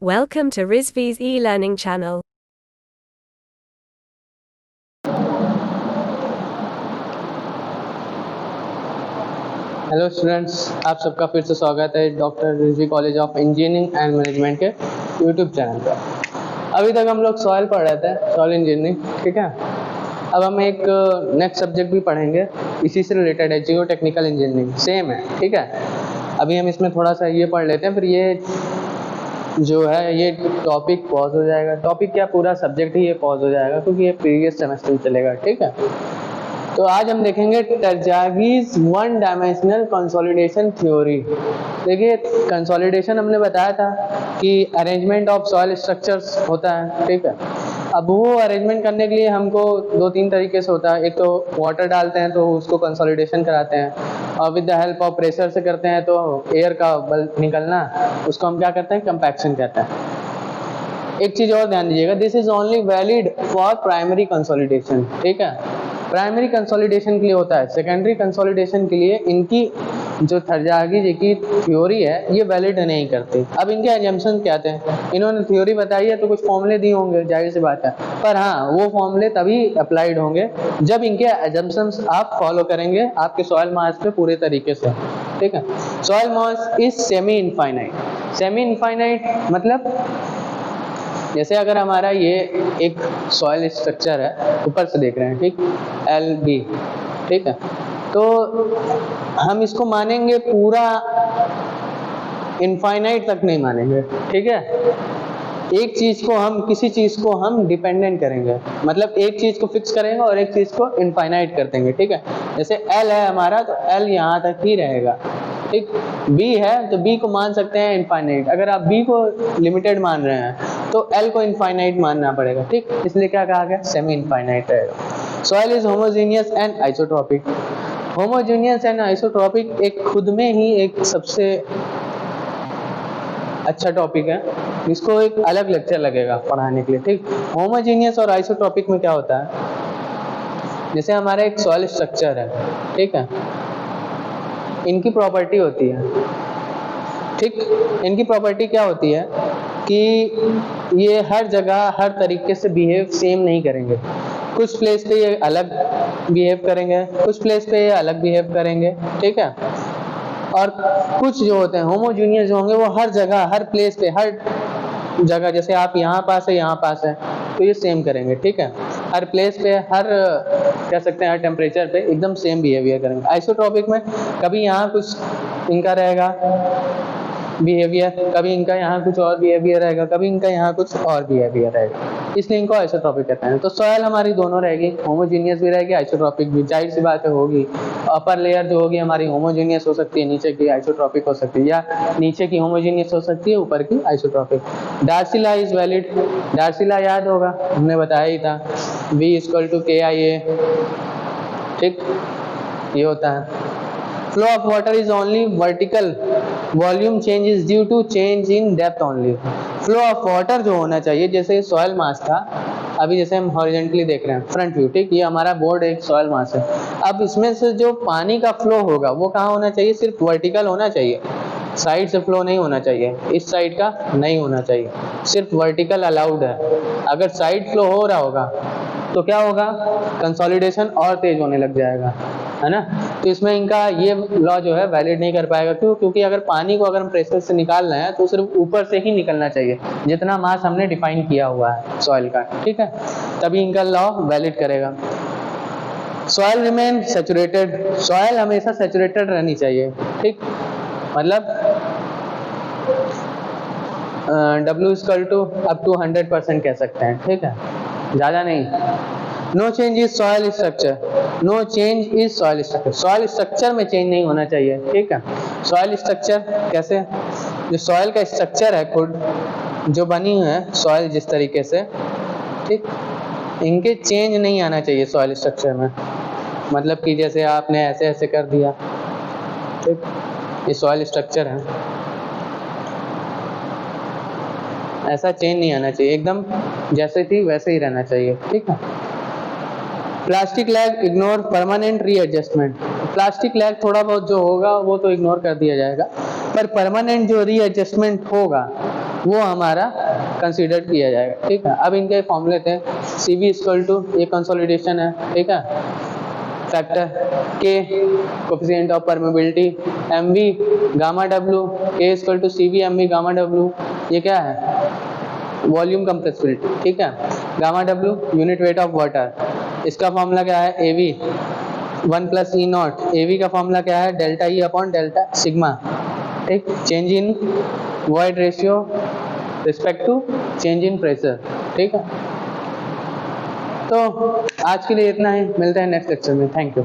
Welcome to Rizvi's e-learning channel. Hello students, आप सबका फिर से स्वागत है doctor Rizvi college of engineering and management के यूट्यूब चैनल पर। अभी तक हम लोग सॉइल पढ़ रहे थे, सॉइल इंजीनियरिंग, ठीक है। अब हम एक नेक्स्ट सब्जेक्ट भी पढ़ेंगे, इसी से रिलेटेड है, जियो टेक्निकल इंजीनियरिंग, सेम है, ठीक है। अभी हम इसमें थोड़ा सा ये पढ़ लेते हैं, फिर ये जो है ये टॉपिक पॉज हो जाएगा। टॉपिक क्या, पूरा सब्जेक्ट ही ये पॉज हो जाएगा, क्योंकि ये प्रीवियस सेमेस्टर में चलेगा, ठीक है। तो आज हम देखेंगे टरजागीज वन डायमेंशनल कंसोलिडेशन थ्योरी। देखिए, कंसोलिडेशन हमने बताया था कि अरेंजमेंट ऑफ सॉइल स्ट्रक्चर्स होता है, ठीक है। अब वो अरेंजमेंट करने के लिए हमको दो तीन तरीके से होता है। एक तो वाटर डालते हैं तो उसको कंसोलिडेशन कराते हैं, और with the help of pressure से करते हैं तो एयर का बल निकलना, उसको हम क्या कहते हैं, कंपैक्शन कहते हैं। एक चीज़ और ध्यान दीजिएगा, this is only valid for primary consolidation, ठीक है। प्राइमरी कंसोलिडेशन के लिए होता है, सेकेंडरी कंसोलिडेशन के लिए इनकी जो टरजागीज की थ्योरी है ये वैलिड नहीं करती। अब इनके एजम्पशन क्या थे, इन्होंने थ्योरी बताई है तो कुछ फॉर्मूले दिए होंगे, जाहिर सी बात है, पर हाँ वो फॉर्मूले तभी अप्लाइड होंगे जब इनके एजम्पशंस आप फॉलो करेंगे आपके सॉइल मास पे पूरे तरीके से, ठीक है। Soil mass is semi infinite. Semi infinite मतलब जैसे अगर हमारा ये एक सॉइल स्ट्रक्चर है, ऊपर से देख रहे हैं, ठीक, LB, ठीक है, तो हम इसको मानेंगे पूरा इनफाइनाइट तक नहीं मानेंगे, ठीक है। एक चीज को हम, किसी चीज को हम डिपेंडेंट करेंगे, मतलब एक चीज को फिक्स करेंगे और एक चीज को इनफाइनाइट कर देंगे, ठीक है। जैसे L है हमारा तो L यहाँ तक ही रहेगा, ठीक। B है तो B को मान सकते हैं इनफाइनाइट। अगर आप B को लिमिटेड मान रहे हैं तो L को इनफाइनाइट मानना पड़ेगा, ठीक। इसलिए क्या कहा गया, सेमी इनफाइनाइट रहेगा। Soil is homogeneous and isotropic. Homogeneous and isotropic एक खुद में ही एक सबसे अच्छा टॉपिक है, इसको एक अलग लेक्चर लगेगा पढ़ाने के लिए, ठीक। होमोजेनियस और आइसोट्रोपिक में क्या होता है, जैसे हमारा एक सॉइल स्ट्रक्चर है, ठीक है, इनकी प्रॉपर्टी होती है, ठीक। इनकी प्रॉपर्टी क्या होती है कि ये हर जगह हर तरीके से बिहेव सेम नहीं करेंगे। कुछ प्लेस पे ये अलग बिहेव करेंगे, कुछ प्लेस पे ये अलग बिहेव करेंगे, ठीक है। और कुछ जो होते हैं होमोजीनियस जो होंगे वो हर जगह हर प्लेस पे हर जगह, जैसे आप यहाँ पास है यहाँ पास है तो ये सेम करेंगे, ठीक है। हर प्लेस पे, हर कह सकते हैं हर टेम्परेचर पे एकदम सेम बिहेवियर करेंगे। आइसोट्रोपिक में कभी यहाँ कुछ इनका रहेगा बिहेवियर, कभी इनका यहाँ कुछ और बिहेवियर रहेगा, कभी इनका यहाँ कुछ और बिहेवियर रहेगा, इसलिए इनको आइसोट्रोपिक कहते हैं। तो सॉइल हमारी दोनों रहेगी, होमोजीनियस भी रहेगी, आइसोट्रोपिक भी, जाहिर सी बात है होगी। अपर लेयर जो होगी हमारी होमोजीनियस हो सकती है, नीचे की आइसोट्रोपिक हो सकती है, या नीचे की होमोजीनियस हो सकती है, ऊपर की isotropic. Darcy law is valid. Darcy law याद होगा, हमने बताया ही था, V = KIA, ठीक, ये होता है। Flow of water is only vertical, volume change is due to change in depth only. Flow of water जो होना चाहिए, जैसे सॉइल मास था, अभी जैसे हम हॉरिजॉन्टली देख रहे हैं फ्रंट व्यू, ठीक, ये हमारा बोर्ड एक सॉइल मास है। अब इसमें से जो पानी का फ्लो होगा वो कहाँ होना चाहिए, सिर्फ वर्टिकल होना चाहिए, साइड से फ्लो नहीं होना चाहिए, इस साइड का नहीं होना चाहिए, सिर्फ वर्टिकल अलाउड है। अगर साइड फ्लो हो रहा होगा तो क्या होगा, कंसोलिडेशन और तेज होने लग जाएगा, है ना। तो इसमें इनका ये लॉ जो है वैलिड नहीं कर पाएगा, क्यों, क्योंकि अगर पानी को अगर हम प्रेशर से निकाल रहे हैं तो सिर्फ ऊपर से ही निकलना चाहिए, जितना मास हमने डिफाइन किया हुआ है सॉइल का, ठीक है, तभी इनका लॉ वैलिड करेगा। Soil remain saturated. सॉइल हमेशा सैचुरेटेड रहनी चाहिए, ठीक, मतलब W = up to 100% कह सकते हैं, ठीक है, ज़्यादा नहीं। No change is soil structure. No change is soil structure. Soil structure में चेंज नहीं होना चाहिए, ठीक है। सॉइल स्ट्रक्चर कैसे, जो सॉइल का स्ट्रक्चर है खुद जो बनी हुई है सॉइल जिस तरीके से, ठीक, इनके चेंज नहीं आना चाहिए सॉइल स्ट्रक्चर में। मतलब कि जैसे आपने ऐसे ऐसे कर दिया, ठीक, ये सॉइल स्ट्रक्चर है, ऐसा चेंज नहीं आना चाहिए, एकदम जैसे थी वैसे ही रहना चाहिए, ठीक है। Plastic lag ignore permanent readjustment. Plastic lag थोड़ा बहुत जो होगा वो तो इग्नोर कर दिया जाएगा, पर परमानेंट जो रीएडजस्टमेंट होगा वो हमारा कंसीडर किया जाएगा, ठीक है। अब इनके फॉर्मूले थे, CV इक्वल टू, ये कंसोलिडेशन है, ठीक है, factor K coefficient of permeability, MV gamma W, K equal to CV MV gamma W, ये क्या है, वॉल्यूम कंप्रेसिबिलिटी, ठीक है। Gamma W unit weight of water, इसका फॉर्मूला क्या है, AV 1 plus E nought, AV का फॉर्मूला क्या है, delta E upon delta sigma, ठीक। Change in void ratio respect to change in pressure, ठीक है। तो आज के लिए इतना ही, मिलते हैं नेक्स्ट लेक्चर में, थैंक यू।